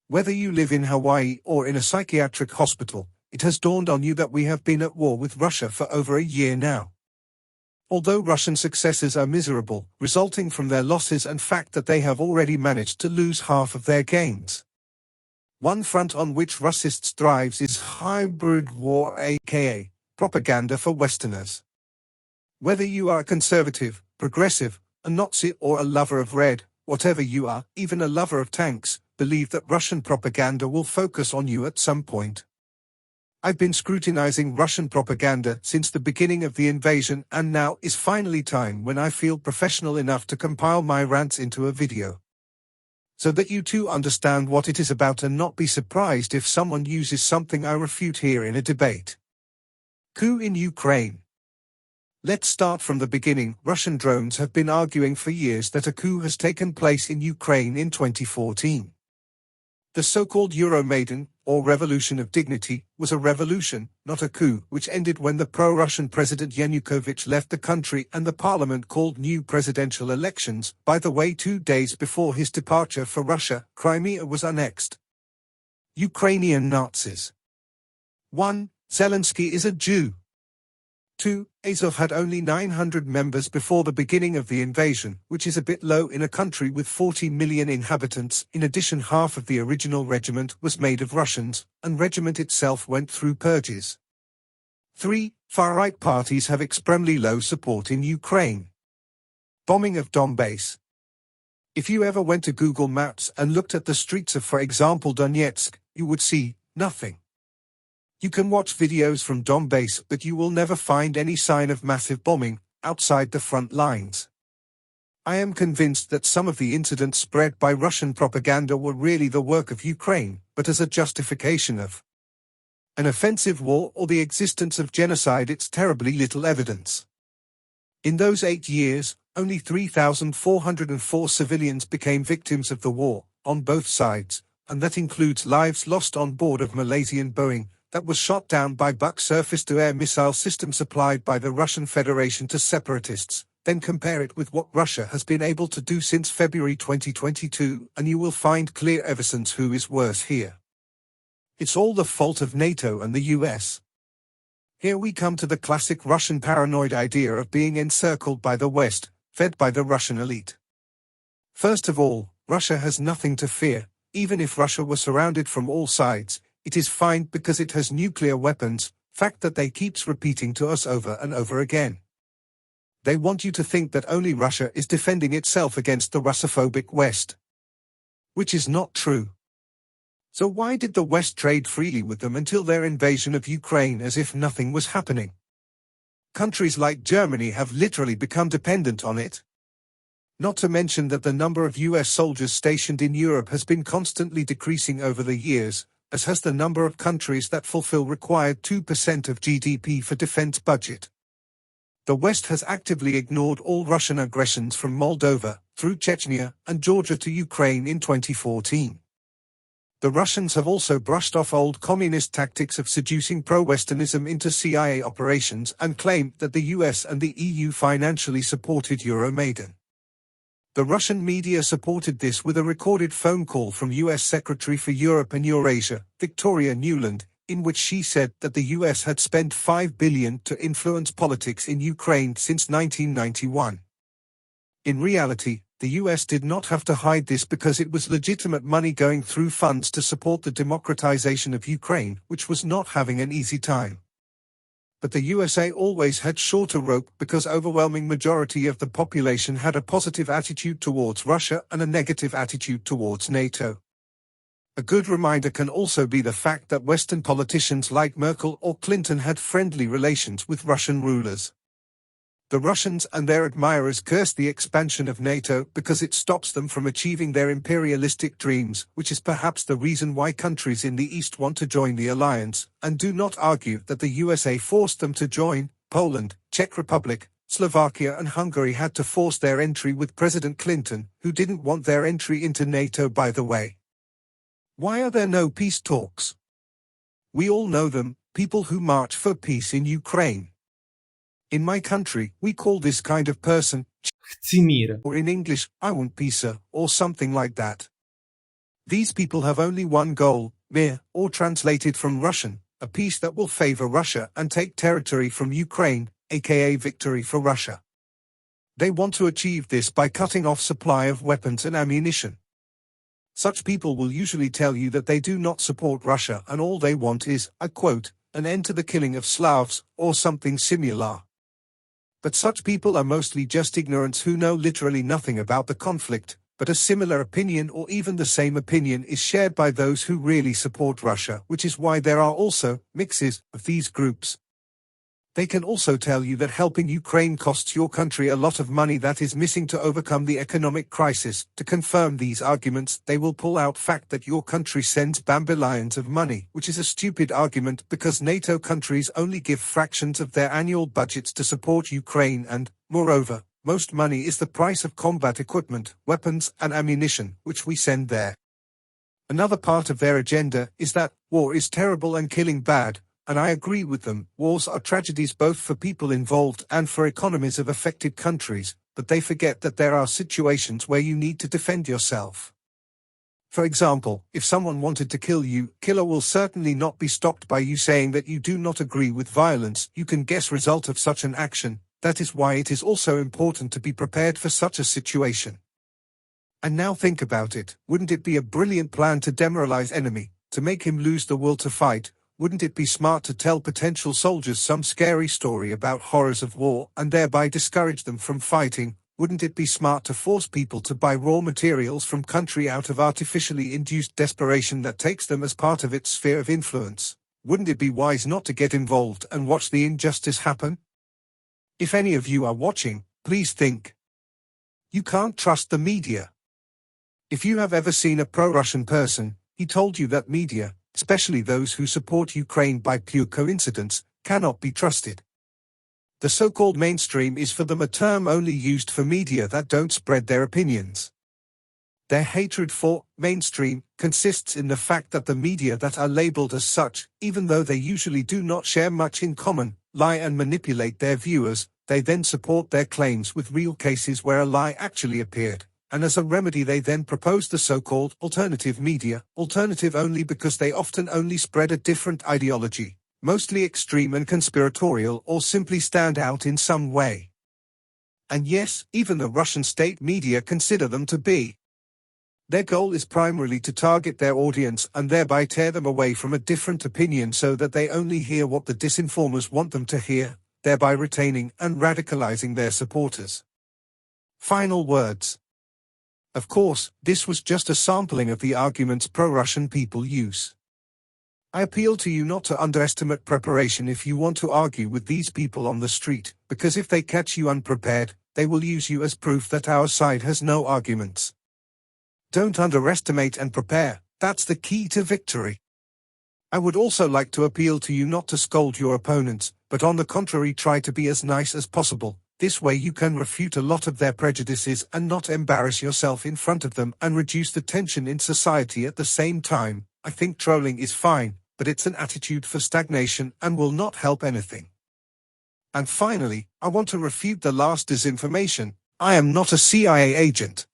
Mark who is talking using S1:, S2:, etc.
S1: Whether you live in Hawaii or in a psychiatric hospital, it has dawned on you that we have been at war with Russia for over a year now. Although Russian successes are miserable, resulting from their losses and fact that they have already managed to lose half of their gains. One front on which Russists thrives is hybrid war, aka propaganda for Westerners. Whether you are a conservative, progressive, a Nazi or a lover of red, whatever you are, even a lover of tanks, believe that Russian propaganda will focus on you at some point. I've been scrutinizing Russian propaganda since the beginning of the invasion, and now is finally time when I feel professional enough to compile my rants into a video. So that you too understand what it is about and not be surprised if someone uses something I refute here in a debate. Coup in Ukraine. Let's start from the beginning. Russian drones have been arguing for years that a coup has taken place in Ukraine in 2014. The so-called Euromaidan, or Revolution of Dignity, was a revolution, not a coup, which ended when the pro-Russian President Yanukovych left the country and the parliament called new presidential elections. By the way, 2 days before his departure for Russia, Crimea was annexed. Ukrainian Nazis. 1. Zelensky is a Jew. 2. Azov had only 900 members before the beginning of the invasion, which is a bit low in a country with 40 million inhabitants. In addition, half of the original regiment was made of Russians, and regiment itself went through purges. 3. Far-right parties have extremely low support in Ukraine. Bombing of Donbass. If you ever went to Google Maps and looked at the streets of, for example, Donetsk, you would see nothing. You can watch videos from Donbass, but you will never find any sign of massive bombing outside the front lines. I am convinced that some of the incidents spread by Russian propaganda were really the work of Ukraine, but as a justification of an offensive war or the existence of genocide, it's terribly little evidence. In those 8 years, only 3,404 civilians became victims of the war, on both sides, and that includes lives lost on board of Malaysian Boeing that was shot down by Buk surface-to-air missile system supplied by the Russian Federation to separatists. Then compare it with what Russia has been able to do since February 2022, and you will find clear evidence who is worse here. It's all the fault of NATO and the US. Here we come to the classic Russian paranoid idea of being encircled by the West, fed by the Russian elite. First of all, Russia has nothing to fear. Even if Russia were surrounded from all sides, it is fine because it has nuclear weapons, fact that they keeps repeating to us over and over again. They want you to think that only Russia is defending itself against the Russophobic West. Which is not true. So why did the West trade freely with them until their invasion of Ukraine as if nothing was happening? Countries like Germany have literally become dependent on it. Not to mention that the number of US soldiers stationed in Europe has been constantly decreasing over the years, as has the number of countries that fulfill required 2% of GDP for defense budget. The West has actively ignored all Russian aggressions from Moldova, through Chechnya, and Georgia to Ukraine in 2014. The Russians have also brushed off old communist tactics of seducing pro-Westernism into CIA operations and claimed that the US and the EU financially supported Euromaidan. The Russian media supported this with a recorded phone call from US Secretary for Europe and Eurasia, Victoria Nuland, in which she said that the US had spent $5 billion to influence politics in Ukraine since 1991. In reality, the US did not have to hide this because it was legitimate money going through funds to support the democratization of Ukraine, which was not having an easy time. But the USA always had shorter rope because overwhelming majority of the population had a positive attitude towards Russia and a negative attitude towards NATO. A good reminder can also be the fact that Western politicians like Merkel or Clinton had friendly relations with Russian rulers. The Russians and their admirers curse the expansion of NATO because it stops them from achieving their imperialistic dreams, which is perhaps the reason why countries in the East want to join the alliance, and do not argue that the USA forced them to join. Poland, Czech Republic, Slovakia and Hungary had to force their entry with President Clinton, who didn't want their entry into NATO, by the way. Why are there no peace talks? We all know them, people who march for peace in Ukraine. In my country, we call this kind of person
S2: Chci mír.
S1: or in English, I want peace, or something like that. These people have only one goal, mir, or translated from Russian, a peace that will favor Russia and take territory from Ukraine, aka victory for Russia. They want to achieve this by cutting off supply of weapons and ammunition. Such people will usually tell you that they do not support Russia and all they want is, I quote, an end to the killing of Slavs, or something similar. But such people are mostly just ignorants who know literally nothing about the conflict, but a similar opinion or even the same opinion is shared by those who really support Russia, which is why there are also mixes of these groups. They can also tell you that helping Ukraine costs your country a lot of money that is missing to overcome the economic crisis. To confirm these arguments, they will pull out fact that your country sends bambilions of money, which is a stupid argument because NATO countries only give fractions of their annual budgets to support Ukraine and, moreover, most money is the price of combat equipment, weapons and ammunition, which we send there. Another part of their agenda is that war is terrible and killing bad. And I agree with them, wars are tragedies both for people involved and for economies of affected countries, but they forget that there are situations where you need to defend yourself. For example, if someone wanted to kill you, killer will certainly not be stopped by you saying that you do not agree with violence. You can guess result of such an action. That is why it is also important to be prepared for such a situation. And now think about it, wouldn't it be a brilliant plan to demoralize enemy, to make him lose the will to fight? Wouldn't it be smart to tell potential soldiers some scary story about horrors of war and thereby discourage them from fighting? Wouldn't it be smart to force people to buy raw materials from country out of artificially induced desperation that takes them as part of its sphere of influence? Wouldn't it be wise not to get involved and watch the injustice happen? If any of you are watching, please think. You can't trust the media. If you have ever seen a pro-Russian person, he told you that media, especially those who support Ukraine by pure coincidence, cannot be trusted. The so-called mainstream is for them a term only used for media that don't spread their opinions. Their hatred for mainstream consists in the fact that the media that are labeled as such, even though they usually do not share much in common, lie and manipulate their viewers. They then support their claims with real cases where a lie actually appeared. And as a remedy they then propose the so-called alternative media, alternative only because they often only spread a different ideology, mostly extreme and conspiratorial or simply stand out in some way. And yes, even the Russian state media consider them to be. Their goal is primarily to target their audience and thereby tear them away from a different opinion so that they only hear what the disinformers want them to hear, thereby retaining and radicalizing their supporters. Final words. Of course, this was just a sampling of the arguments pro-Russian people use. I appeal to you not to underestimate preparation if you want to argue with these people on the street, because if they catch you unprepared, they will use you as proof that our side has no arguments. Don't underestimate and prepare, that's the key to victory. I would also like to appeal to you not to scold your opponents, but on the contrary try to be as nice as possible. This way you can refute a lot of their prejudices and not embarrass yourself in front of them and reduce the tension in society at the same time. I think trolling is fine, but it's an attitude for stagnation and will not help anything. And finally, I want to refute the last disinformation. I am not a CIA agent.